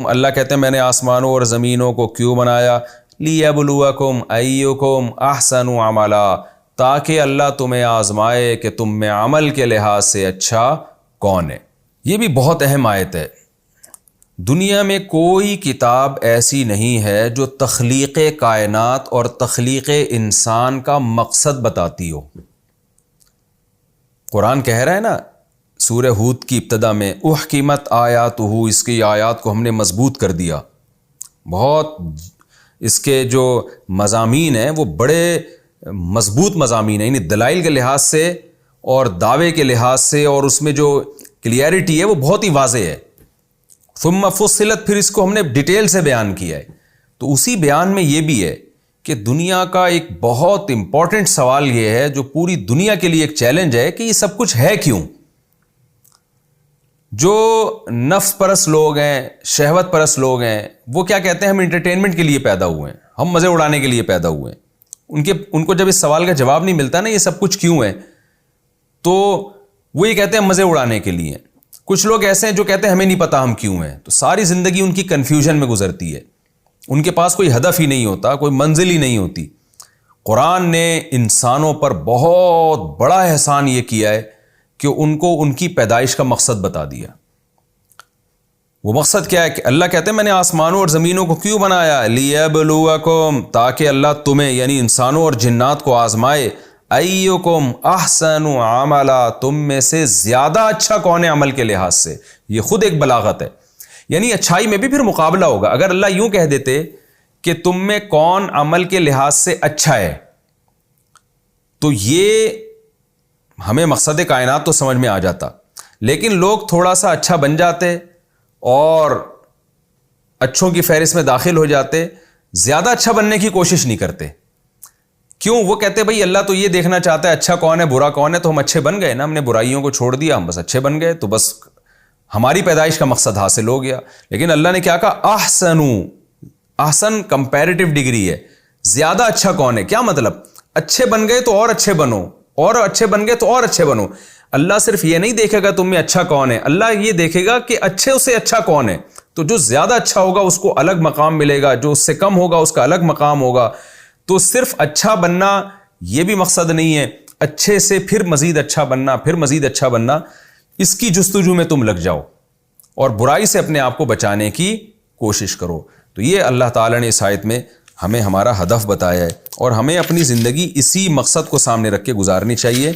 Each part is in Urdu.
اللہ کہتے ہیں میں نے آسمانوں اور زمینوں کو کیوں بنایا؟ لیبلوکم ایکم احسن عملا، تاکہ اللہ تمہیں آزمائے کہ تم میں عمل کے لحاظ سے اچھا کون ہے۔ یہ بھی بہت اہم آیت ہے۔ دنیا میں کوئی کتاب ایسی نہیں ہے جو تخلیق کائنات اور تخلیق انسان کا مقصد بتاتی ہو۔ قرآن کہہ رہا ہے نا سورہ ہود کی ابتدا میں احکمت آیاتہ، اس کی آیات کو ہم نے مضبوط کر دیا، بہت اس کے جو مضامین ہیں وہ بڑے مضبوط مضامین ہیں، یعنی دلائل کے لحاظ سے اور دعوے کے لحاظ سے، اور اس میں جو کلیئرٹی ہے وہ بہت ہی واضح ہے۔ ثم فصلت، پھر اس کو ہم نے ڈیٹیل سے بیان کیا ہے۔ تو اسی بیان میں یہ بھی ہے کہ دنیا کا ایک بہت امپورٹنٹ سوال یہ ہے جو پوری دنیا کے لیے ایک چیلنج ہے کہ یہ سب کچھ ہے کیوں؟ جو نفس پرست لوگ ہیں، شہوت پرست لوگ ہیں، وہ کیا کہتے ہیں ہم انٹرٹینمنٹ کے لیے پیدا ہوئے ہیں، ہم مزے اڑانے کے لیے پیدا ہوئے ہیں۔ ان کو جب اس سوال کا جواب نہیں ملتا نا یہ سب کچھ کیوں ہے، تو وہ یہ کہتے ہیں مزے اڑانے کے لیے۔ کچھ لوگ ایسے ہیں جو کہتے ہیں ہمیں نہیں پتا ہم کیوں ہیں، تو ساری زندگی ان کی کنفیوژن میں گزرتی ہے، ان کے پاس کوئی ہدف ہی نہیں ہوتا، کوئی منزل ہی نہیں ہوتی۔ قرآن نے انسانوں پر بہت بڑا احسان یہ کیا ہے کہ ان کو ان کی پیدائش کا مقصد بتا دیا۔ وہ مقصد کیا ہے کہ اللہ کہتے ہیں میں نے آسمانوں اور زمینوں کو کیوں بنایا؟ لیبلوکم، تاکہ اللہ تمہیں یعنی انسانوں اور جنات کو آزمائے، ایکم احسن عملا، تم میں سے زیادہ اچھا کون ہے عمل کے لحاظ سے۔ یہ خود ایک بلاغت ہے، یعنی اچھائی میں بھی پھر مقابلہ ہوگا۔ اگر اللہ یوں کہہ دیتے کہ تم میں کون عمل کے لحاظ سے اچھا ہے تو یہ ہمیں مقصد کائنات تو سمجھ میں آ جاتا، لیکن لوگ تھوڑا سا اچھا بن جاتے اور اچھوں کی فہرست میں داخل ہو جاتے، زیادہ اچھا بننے کی کوشش نہیں کرتے۔ کیوں؟ وہ کہتے بھئی اللہ تو یہ دیکھنا چاہتا ہے اچھا کون ہے برا کون ہے، تو ہم اچھے بن گئے نا، ہم نے برائیوں کو چھوڑ دیا، ہم بس اچھے بن گئے، تو بس ہماری پیدائش کا مقصد حاصل ہو گیا۔ لیکن اللہ نے کیا کہا؟ احسن کمپیریٹیو ڈگری ہے، زیادہ اچھا کون ہے۔ کیا مطلب؟ اچھے بن گئے تو اور اچھے بنو، اور اچھے بن گئے تو اور اچھے بنو۔ اللہ صرف یہ نہیں دیکھے گا تم میں اچھا کون ہے، اللہ یہ دیکھے گا کہ اچھے سے اچھا کون ہے۔ تو جو زیادہ اچھا ہوگا اس کو الگ مقام ملے گا، جو اس سے کم ہوگا اس کا الگ مقام ہوگا۔ تو صرف اچھا بننا یہ بھی مقصد نہیں ہے، اچھے سے پھر مزید اچھا بننا، پھر مزید اچھا بننا، اس کی جستجو میں تم لگ جاؤ اور برائی سے اپنے آپ کو بچانے کی کوشش کرو۔ تو یہ اللہ تعالیٰ نے اس آیت میں ہمیں ہمارا ہدف بتایا ہے، اور ہمیں اپنی زندگی اسی مقصد کو سامنے رکھ کے گزارنی چاہیے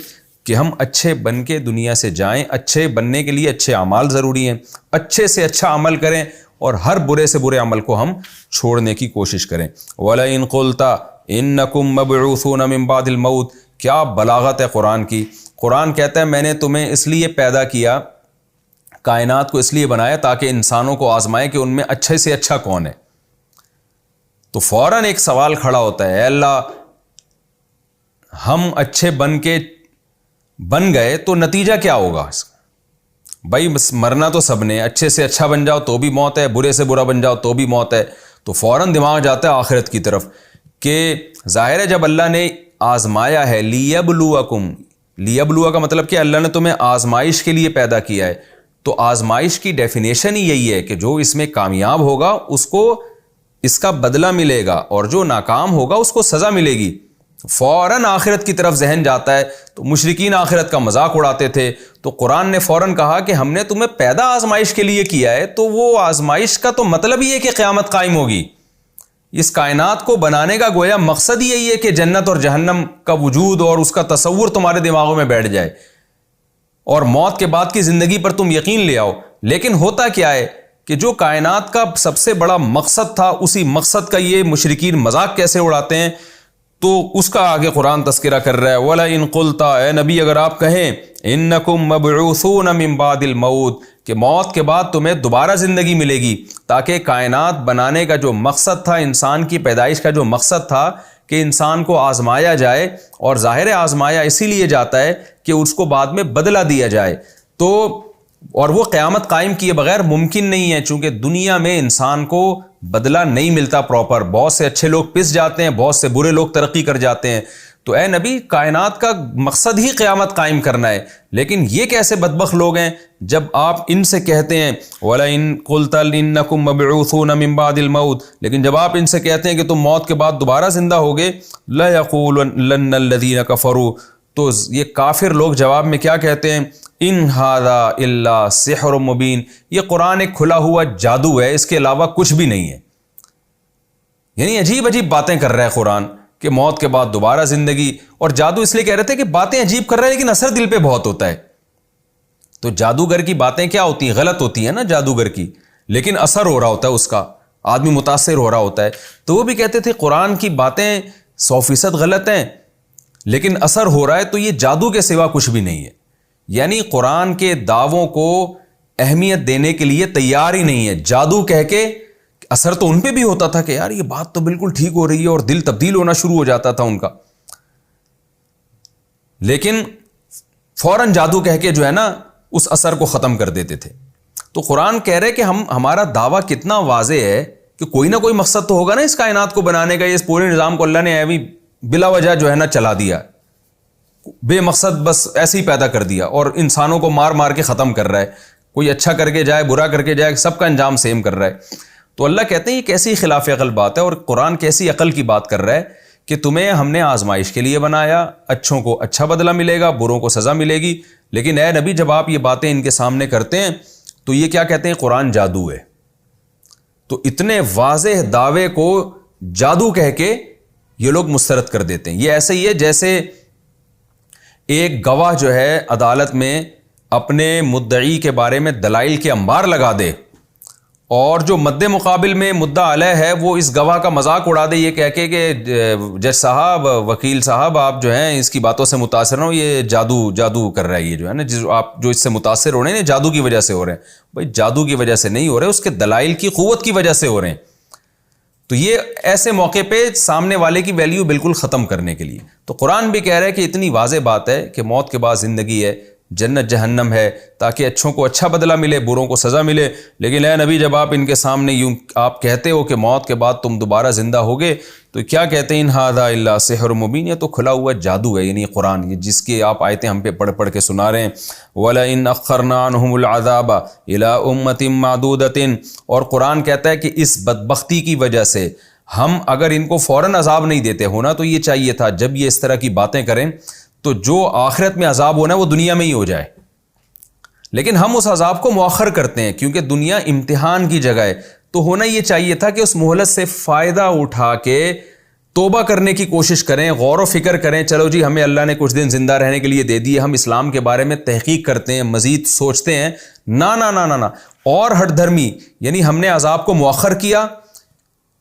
کہ ہم اچھے بن کے دنیا سے جائیں۔ اچھے بننے کے لیے اچھے اعمال ضروری ہیں، اچھے سے اچھا عمل کریں اور ہر برے سے برے عمل کو ہم چھوڑنے کی کوشش کریں۔ وَلَئِن قُلْتَ إِنَّكُمْ مَبْعُوثُونَ مِن بَعْدِ الْمَوْتِ، کیا بلاغت ہے قرآن کی۔ قرآن کہتا ہے میں نے تمہیں اس لیے پیدا کیا، کائنات کو اس لیے بنایا تاکہ انسانوں کو آزمائے کہ ان میں اچھے سے اچھا کون ہے۔ تو فوراً ایک سوال کھڑا ہوتا ہے، اے اللہ ہم اچھے بن گئے تو نتیجہ کیا ہوگا؟ بھائی مرنا تو سب نے، اچھے سے اچھا بن جاؤ تو بھی موت ہے، برے سے برا بن جاؤ تو بھی موت ہے۔ تو فوراً دماغ جاتا ہے آخرت کی طرف کہ ظاہر ہے جب اللہ نے آزمایا ہے، لیبلوکم، لیبلوا کا مطلب کہ اللہ نے تمہیں آزمائش کے لیے پیدا کیا ہے، تو آزمائش کی ڈیفینیشن ہی یہی ہے کہ جو اس میں کامیاب ہوگا اس کو اس کا بدلہ ملے گا، اور جو ناکام ہوگا اس کو سزا ملے گی۔ فوراً آخرت کی طرف ذہن جاتا ہے۔ تو مشرکین آخرت کا مذاق اڑاتے تھے، تو قرآن نے فوراً کہا کہ ہم نے تمہیں پیدا آزمائش کے لیے کیا ہے، تو وہ آزمائش کا تو مطلب ہی ہے کہ قیامت قائم ہوگی۔ اس کائنات کو بنانے کا گویا مقصد یہی ہے کہ جنت اور جہنم کا وجود اور اس کا تصور تمہارے دماغوں میں بیٹھ جائے اور موت کے بعد کی زندگی پر تم یقین لے آؤ۔ لیکن ہوتا کیا ہے کہ جو کائنات کا سب سے بڑا مقصد تھا، اسی مقصد کا یہ مشرکین مذاق کیسے اڑاتے ہیں، تو اس کا آگے قرآن تذکرہ کر رہا ہے۔ وَلَئِن قُلْتَ، اے نبی اگر آپ کہیں، إِنَّكُمْ مَبْعُوثُونَ مِن بَعْدِ الْمَوْتِ، کہ موت کے بعد تمہیں دوبارہ زندگی ملے گی، تاکہ کائنات بنانے کا جو مقصد تھا، انسان کی پیدائش کا جو مقصد تھا کہ انسان کو آزمایا جائے، اور ظاہر آزمایا اسی لیے جاتا ہے کہ اس کو بعد میں بدلہ دیا جائے، تو اور وہ قیامت قائم کیے بغیر ممکن نہیں ہے، چونکہ دنیا میں انسان کو بدلہ نہیں ملتا پراپر۔ بہت سے اچھے لوگ پس جاتے ہیں، بہت سے برے لوگ ترقی کر جاتے ہیں، تو اے نبی کائنات کا مقصد ہی قیامت قائم کرنا ہے، لیکن یہ کیسے بدبخت لوگ ہیں جب آپ ان سے کہتے ہیں وَلَئِن قُلْتَ إِنَّكُمْ مَبْعُوثُونَ مِن بَعْدِ الْمَوْتِ، لیکن جب آپ ان سے کہتے ہیں کہ تم موت کے بعد دوبارہ زندہ ہوگے، لَيَقُولَنَّ الَّذِينَ كَفَرُوا، تو یہ کافر لوگ جواب میں کیا کہتے ہیں؟ ان ھذا الا سحر مبین، یہ قرآن ایک کھلا ہوا جادو ہے، اس کے علاوہ کچھ بھی نہیں ہے۔ یعنی عجیب عجیب باتیں کر رہا ہے قرآن کہ موت کے بعد دوبارہ زندگی، اور جادو اس لیے کہہ رہے تھے کہ باتیں عجیب کر رہا ہے لیکن اثر دل پہ بہت ہوتا ہے۔ تو جادوگر کی باتیں کیا ہوتی ہیں؟ غلط ہوتی ہیں نا جادوگر کی، لیکن اثر ہو رہا ہوتا ہے اس کا، آدمی متاثر ہو رہا ہوتا ہے۔ تو وہ بھی کہتے تھے قرآن کی باتیں 100% غلط ہیں لیکن اثر ہو رہا ہے، تو یہ جادو کے سوا کچھ بھی نہیں ہے۔ یعنی قرآن کے دعووں کو اہمیت دینے کے لیے تیار ہی نہیں ہے، جادو کہہ کے اثر تو ان پہ بھی ہوتا تھا کہ یار یہ بات تو بالکل ٹھیک ہو رہی ہے، اور دل تبدیل ہونا شروع ہو جاتا تھا ان کا، لیکن فوراً جادو کہہ کے جو ہے نا اس اثر کو ختم کر دیتے تھے۔ تو قرآن کہہ رہے کہ ہمارا دعویٰ کتنا واضح ہے کہ کوئی نہ کوئی مقصد تو ہوگا نا اس کائنات کو بنانے کا، اس پورے نظام کو اللہ نے ایوی بلا وجہ جو ہے نا چلا دیا، بے مقصد بس ایسے ہی پیدا کر دیا، اور انسانوں کو مار مار کے ختم کر رہا ہے، کوئی اچھا کر کے جائے برا کر کے جائے، سب کا انجام سیم کر رہا ہے۔ تو اللہ کہتے ہیں یہ کیسی خلاف عقل بات ہے، اور قرآن کیسی عقل کی بات کر رہا ہے کہ تمہیں ہم نے آزمائش کے لیے بنایا، اچھوں کو اچھا بدلہ ملے گا، بروں کو سزا ملے گی، لیکن اے نبی جب آپ یہ باتیں ان کے سامنے کرتے ہیں تو یہ کیا کہتے ہیں؟ قرآن جادو ہے۔ تو اتنے واضح دعوے کو جادو کہہ کے یہ لوگ مسترد کر دیتے ہیں۔ یہ ایسے ہی ہے جیسے ایک گواہ جو ہے عدالت میں اپنے مدعی کے بارے میں دلائل کے انبار لگا دے، اور جو مد مقابل میں مدعا علیہ ہے وہ اس گواہ کا مذاق اڑا دے یہ کہہ کے کہ جج صاحب، وکیل صاحب، آپ جو ہیں اس کی باتوں سے متاثر ہو، یہ جادو کر رہا ہے، یہ جو ہے نا آپ جو اس سے متاثر ہو رہے ہیں جادو کی وجہ سے ہو رہے ہیں۔ بھائی جادو کی وجہ سے نہیں ہو رہے، اس کے دلائل کی قوت کی وجہ سے ہو رہے ہیں۔ تو یہ ایسے موقع پہ سامنے والے کی ویلیو بالکل ختم کرنے کے لیے۔ تو قرآن بھی کہہ رہا ہے کہ اتنی واضح بات ہے کہ موت کے بعد زندگی ہے، جنت جہنم ہے، تاکہ اچھوں کو اچھا بدلہ ملے، بروں کو سزا ملے، لیکن اے نبی جب آپ ان کے سامنے یوں آپ کہتے ہو کہ موت کے بعد تم دوبارہ زندہ ہوگے، تو کیا کہتے ہیں؟ ان ھذا الا سحر مبین، یہ تو کھلا ہوا جادو ہے، یعنی قرآن، یہ جس کی آپ آیتیں ہم پہ پڑھ پڑھ کے سنا رہے ہیں۔ وَلَئِنْ أَخَّرْنَا عَنْهُمُ الْعَذَابَ إِلَىٰ أُمَّةٍ مَّعْدُودَةٍ، اور قرآن کہتا ہے کہ اس بدبختی کی وجہ سے ہم اگر ان کو فوراً عذاب نہیں دیتے، ہونا تو یہ چاہیے تھا جب یہ اس طرح کی باتیں کریں تو جو آخرت میں عذاب ہونا ہے وہ دنیا میں ہی ہو جائے، لیکن ہم اس عذاب کو مؤخر کرتے ہیں کیونکہ دنیا امتحان کی جگہ ہے۔ تو ہونا یہ چاہیے تھا کہ اس مہلت سے فائدہ اٹھا کے توبہ کرنے کی کوشش کریں، غور و فکر کریں، چلو جی ہمیں اللہ نے کچھ دن زندہ رہنے کے لیے دے دیے، ہم اسلام کے بارے میں تحقیق کرتے ہیں، مزید سوچتے ہیں۔ نہ نہ نہ نہ اور ہٹ دھرمی، یعنی ہم نے عذاب کو مؤخر کیا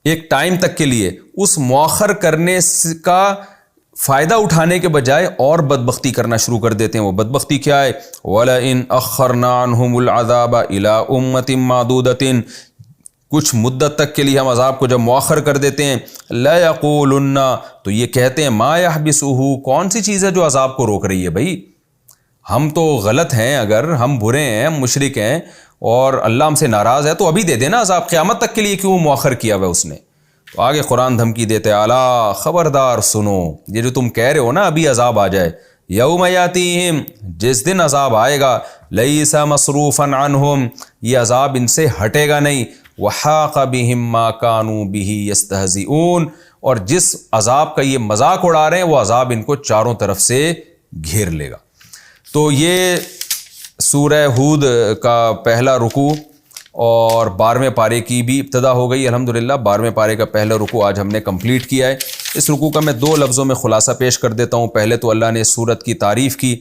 ایک ٹائم تک کے لیے، اس مؤخر کرنے کا فائدہ اٹھانے کے بجائے اور بدبختی کرنا شروع کر دیتے ہیں۔ وہ بدبختی کیا ہے؟ وَلَئِنْ أَخَّرْنَا عَنْهُمُ الْعَذَابَ إِلَىٰ أُمَّةٍ مَّعْدُودَةٍ، کچھ مدت تک کے لیے ہم عذاب کو جب مؤخر کر دیتے ہیں، لَيَقُولُنَّ، تو یہ کہتے ہیں مَا يَحْبِسُهُ، کون سی چیز ہے جو عذاب کو روک رہی ہے؟ بھائی ہم تو غلط ہیں، اگر ہم برے ہیں، ہم مشرک ہیں اور اللہ ہم سے ناراض ہے تو ابھی دے دینا عذاب، قیامت تک کے لیے کیوں مؤخر کیا ہوا اس نے؟ تو آگے قرآن دھمکی دیتے، الا خبردار سنو، یہ جو تم کہہ رہے ہو نا ابھی عذاب آ جائے، یوم یاتیہم، جس دن عذاب آئے گا، لیس مصروفا عنہم، یہ عذاب ان سے ہٹے گا نہیں، وحاق بہم ما کانوا بہ یستہزئون، اور جس عذاب کا یہ مذاق اڑا رہے ہیں وہ عذاب ان کو چاروں طرف سے گھیر لے گا۔ تو یہ سورہ ہود کا پہلا رکوع اور 12ویں پارے کی بھی ابتدا ہو گئی الحمدللہ۔ 12ویں پارے کا پہلا رکوع آج ہم نے کمپلیٹ کیا ہے۔ اس رکوع کا میں 2 لفظوں میں خلاصہ پیش کر دیتا ہوں۔ پہلے تو اللہ نے اس سورت کی تعریف کی،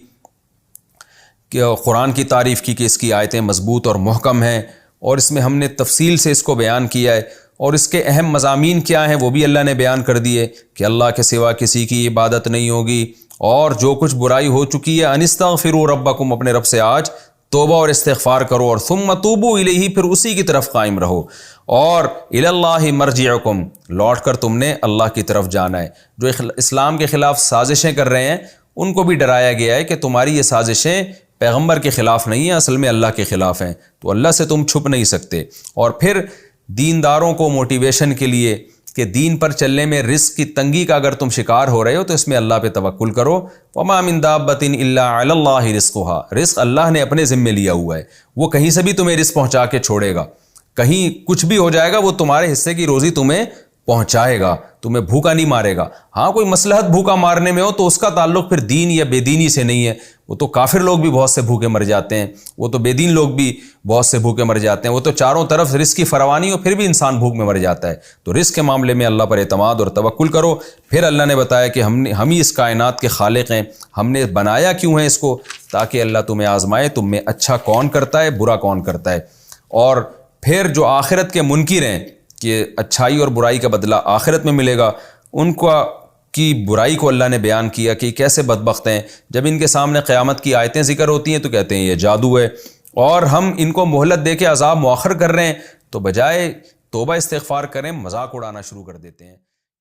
کہ قرآن کی تعریف کی کہ اس کی آیتیں مضبوط اور محکم ہیں، اور اس میں ہم نے تفصیل سے اس کو بیان کیا ہے، اور اس کے اہم مضامین کیا ہیں وہ بھی اللہ نے بیان کر دیے، کہ اللہ کے سوا کسی کی عبادت نہیں ہوگی، اور جو کچھ برائی ہو چکی ہے انستغفروا ربکم، اپنے رب سے آج توبہ اور استغفار کرو، اور ثم توبوا الیہ، پھر اسی کی طرف قائم رہو، اور الی اللہ مرجعکم، لوٹ کر تم نے اللہ کی طرف جانا ہے۔ جو اسلام کے خلاف سازشیں کر رہے ہیں ان کو بھی ڈرایا گیا ہے کہ تمہاری یہ سازشیں پیغمبر کے خلاف نہیں ہیں، اصل میں اللہ کے خلاف ہیں، تو اللہ سے تم چھپ نہیں سکتے۔ اور پھر دینداروں کو موٹیویشن کے لیے کہ دین پر چلنے میں رزق کی تنگی کا اگر تم شکار ہو رہے ہو تو اس میں اللہ پہ توکل کرو. وما من دابۃ الا علی اللہ رزقها، رزق اللہ نے اپنے ذمے لیا ہوا ہے، وہ کہیں سے بھی تمہیں رزق پہنچا کے چھوڑے گا، کہیں کچھ بھی ہو جائے گا وہ تمہارے حصے کی روزی تمہیں پہنچائے گا، تمہیں بھوکا نہیں مارے گا. ہاں کوئی مصلحت بھوکا مارنے میں ہو تو اس کا تعلق پھر دین یا بے دینی سے نہیں ہے، وہ تو کافر لوگ بھی بہت سے بھوکے مر جاتے ہیں، وہ تو بے دین لوگ بھی بہت سے بھوکے مر جاتے ہیں، وہ تو چاروں طرف رزق کی فراوانی ہو پھر بھی انسان بھوک میں مر جاتا ہے. تو رزق کے معاملے میں اللہ پر اعتماد اور توکل کرو. پھر اللہ نے بتایا کہ ہم ہی اس کائنات کے خالق ہیں، ہم نے بنایا کیوں ہے اس کو، تاکہ اللہ تمہیں آزمائے تم میں اچھا کون کرتا ہے برا کون کرتا ہے. اور پھر جو آخرت کے منکر ہیں کہ اچھائی اور برائی کا بدلہ آخرت میں ملے گا، ان کی برائی کو اللہ نے بیان کیا کہ کیسے بدبخت ہیں. جب ان کے سامنے قیامت کی آیتیں ذکر ہوتی ہیں تو کہتے ہیں یہ جادو ہے، اور ہم ان کو مہلت دے کے عذاب مؤخر کر رہے ہیں، تو بجائے توبہ استغفار کریں مذاق اڑانا شروع کر دیتے ہیں.